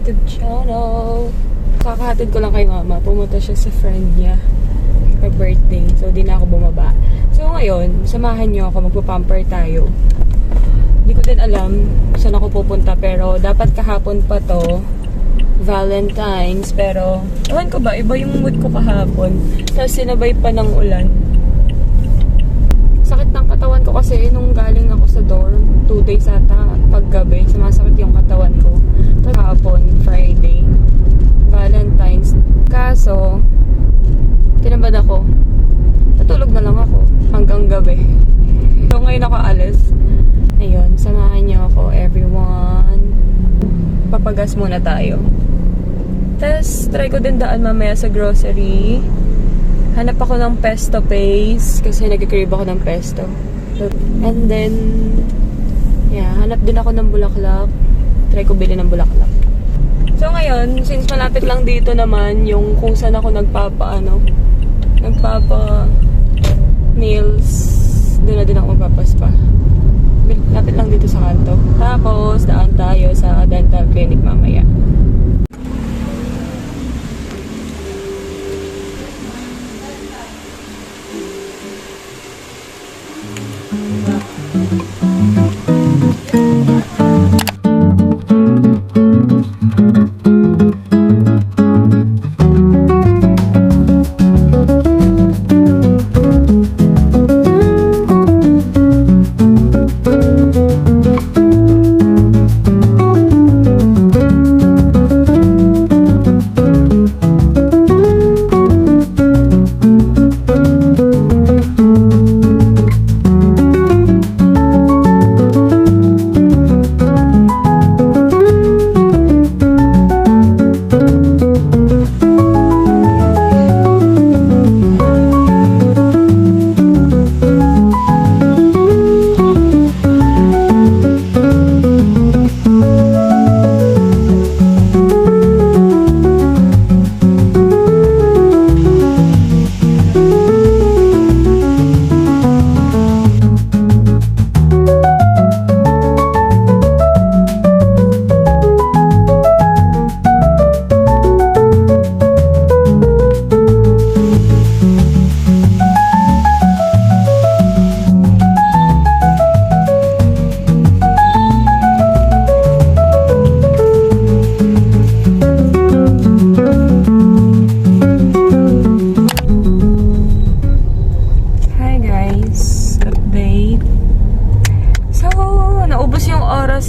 YouTube channel. Kakahatid ko lang kay mama. Pumunta siya sa friend niya for birthday. So, di na ako bumaba. So, ngayon, samahan niyo ako. Magpapamper tayo. Hindi ko din alam saan ako pupunta. Pero, dapat kahapon pa to. Valentine's. Pero, ewan ko ba? Iba yung mood ko kahapon. Tapos, sinabay pa ng ulan. Sakit ng katawan ko kasi nung galing ako sa dorm. 2 days ata. Paggabi. Sumasakit yung katawan ko. Kahapon, Friday. Valentine's. Kaso, tinamad ako. Natulog na lang ako hanggang gabi. So, ngayon ako alis. Ayun, samahan niyo ako, everyone. Papagas muna tayo. Tapos, try ko din daan mamaya sa grocery. Hanap ako ng pesto paste kasi nag-crave ako ng pesto. And then, yeah, hanap din ako ng bulaklak. Try ko bilhin ng bulaklak. So ngayon, since malapit lang dito naman yung kung saan ako nagpapa nails, doon na din ako magpapaspa. Lapit lang dito sa kanto. Tapos, daan tayo sa dental clinic mamaya.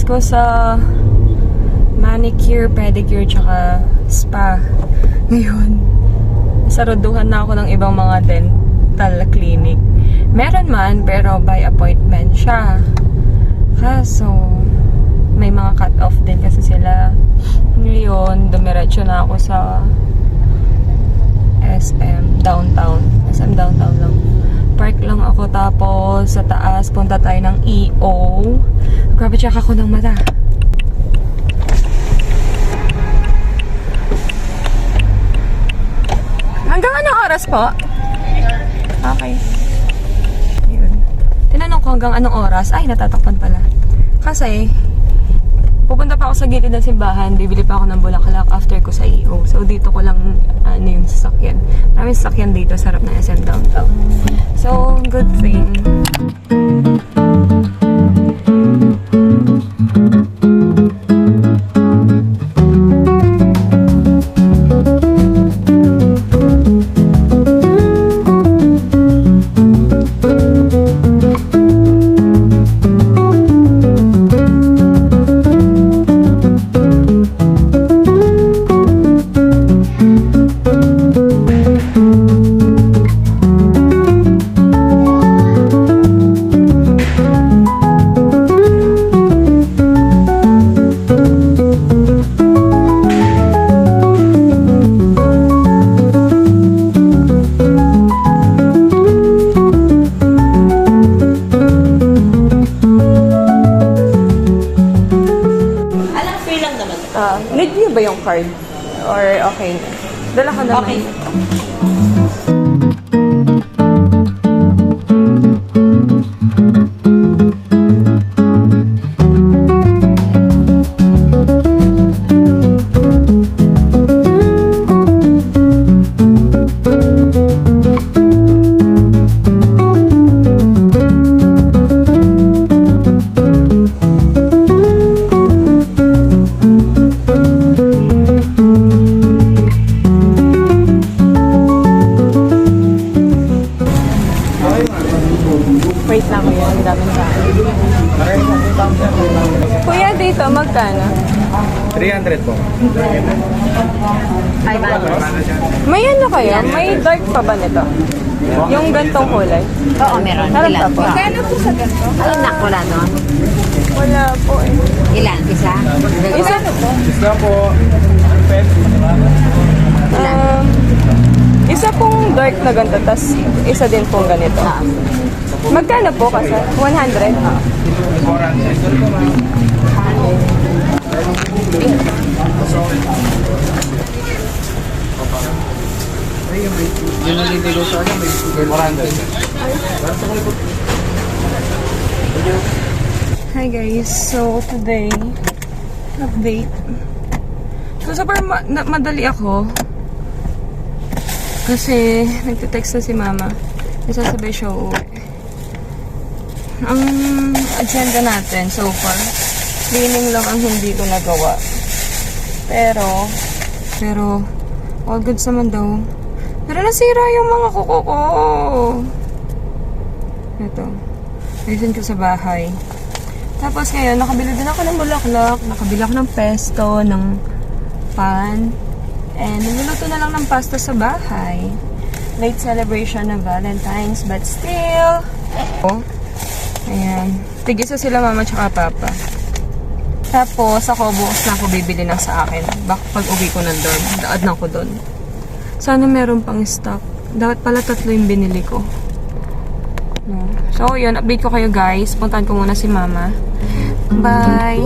Ko sa manicure, pedicure, tsaka spa. Ngayon, saruduhan na ako ng ibang mga dental clinic. Meron man, pero by appointment siya. Kaso, may mga cut-off din kasi sila. Ngayon, dumiretso na ako sa SM Downtown. SM Downtown lang. Park lang ako, tapos sa taas punta tayo ng EO. Grabe, check ako ng mata. Hanggang anong oras po? Okay. Yun. Tinanong ko hanggang anong oras. Ay, natatakpan pala. Kasi pupunta pa ako sa gilid ng simbahan, bibili pa ako ng bulaklak after ko sa EO. So, dito ko lang yung sasakyan. Maraming sasakyan dito sa harap ng SM Downtown. So, good thing. Need niyo ba yung card? Or okay na? Dala ka naman. Okay. Wait lang kuya, ang daming tao. Kuya, dito, magkano? 300 po. Ay, bangos. May ano kaya? May dark pa ba nito? Yung gantong kulay? Oo, meron. Meron Ilan pa po. Kano po sa ganito? Ay, nak, wala no? Wala po eh. Ilan? Isa? Isa Isa po. isa pong dark na ganito, tas isa din pong ganito. Magkano po kasi? 100? Yun ang libigo sa akin, may girlfriend. Hi guys, so today, update. So super madali ako. Kasi nagte-text na si mama. Nasasabay siya uuwi. Ang agenda natin so far, cleaning lang ang hindi ko nagawa. Pero, all goods naman daw. Pero nasira yung mga kuko ko. Ito. Ayusin ko sa bahay. Tapos ngayon, nakabili din ako ng bulaklak. Nakabili ako ng pesto, ng pan. And niluluto na lang ng pasta sa bahay. Late celebration ng Valentine's, but still. Oh, ayan. Tig-isa sila mama tsaka papa. Tapos ako, bukas na ako bibili ng sa akin. Pag uwi ko nandun, daad na ako dun. Sana meron pang stock. Dapat pala 3 yung binili ko. No. So, yun. Update ko kayo guys. Puntahan ko muna si mama. Bye!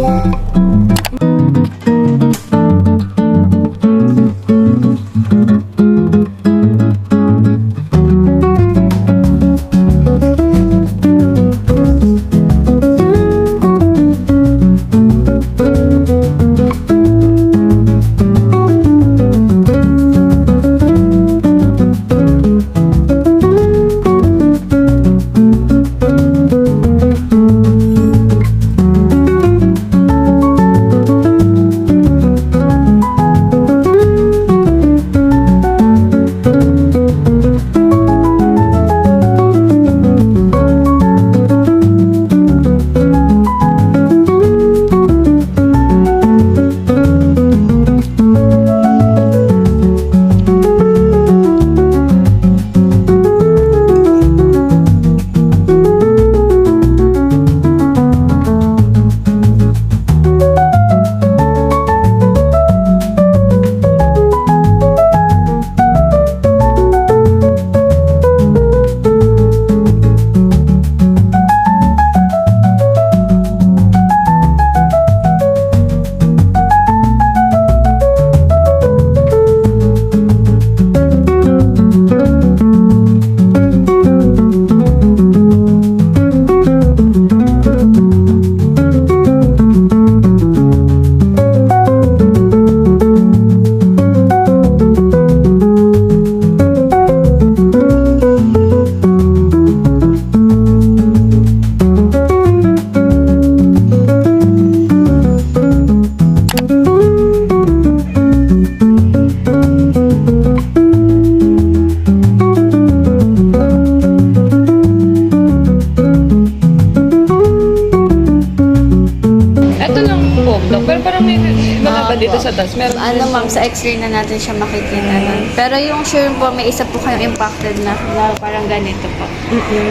dito sa taas. Meron Ano ma'am, sa x-ray na natin siya makikita nun. Pero yung sure po, may isa po kayong impacted na parang ganito po.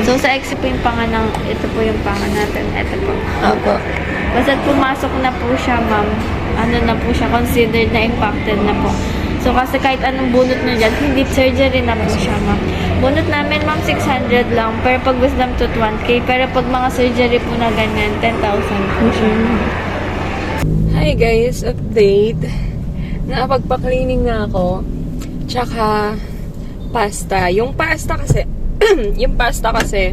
So sa x-ray po yung panga ng, ito po yung panga natin, ito po. Opo. Basta pumasok na po siya ma'am, ano na po siya, considered na impacted na po. So kasi kahit anong bunot nyo dyan, hindi surgery na po siya ma'am. Bunot namin ma'am 600 lang, pero pag wisdom tooth 1K, pero pag mga surgery po na ganyan, 10,000 po siya. Hi guys, update. Nakapagpa-cleaning na ako. Tsaka pasta. Yung pasta kasi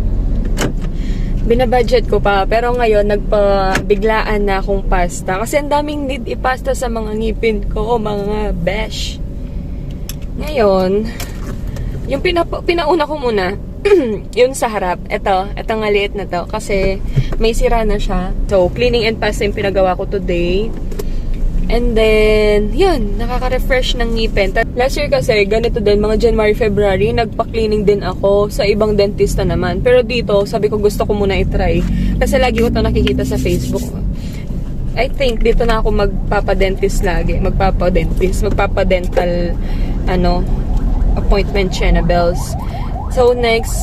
binabudget ko pa. Pero ngayon nagpabiglaan na akong pasta. Kasi ang daming need ipasta sa mga ngipin ko, mga besh. Ngayon, yung pinauna ko muna, yun sa harap. Ito ngaliit na to. Kasi may sira na siya. So, cleaning and pasta yung pinagawa ko today. And then, yun, nakaka-refresh ng ngipin. Last year kasi, ganito din, mga January, February, nagpa-cleaning din ako sa ibang dentista naman. Pero dito, sabi ko gusto ko muna i-try. Kasi lagi ko ito nakikita sa Facebook. I think, dito na ako magpapadentist lagi. Magpapadental, appointment siya na bells. So, next,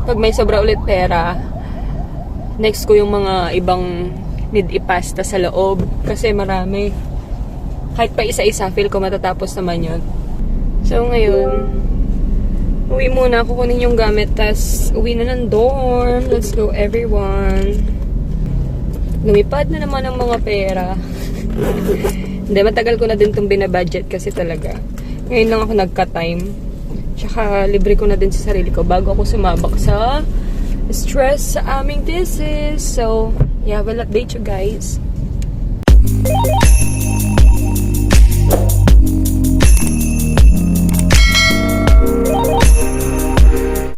pag may sobra ulit pera, next ko yung mga ibang need ipasta sa loob. Kasi marami. Kahit pa isa-isa, feel ko matatapos naman yun. So, ngayon, uwi muna ako, kunin yung gamit, tas uwi na ng dorm. Let's go, everyone. Lumipad na naman ang mga pera. Hindi, matagal ko na din itong binabudget kasi talaga. Ngayon lang ako nagka-time. Tsaka, libre ko na din sa sarili ko bago ako sumabak sa stress sa aming thesis. So, yeah, I will update you guys.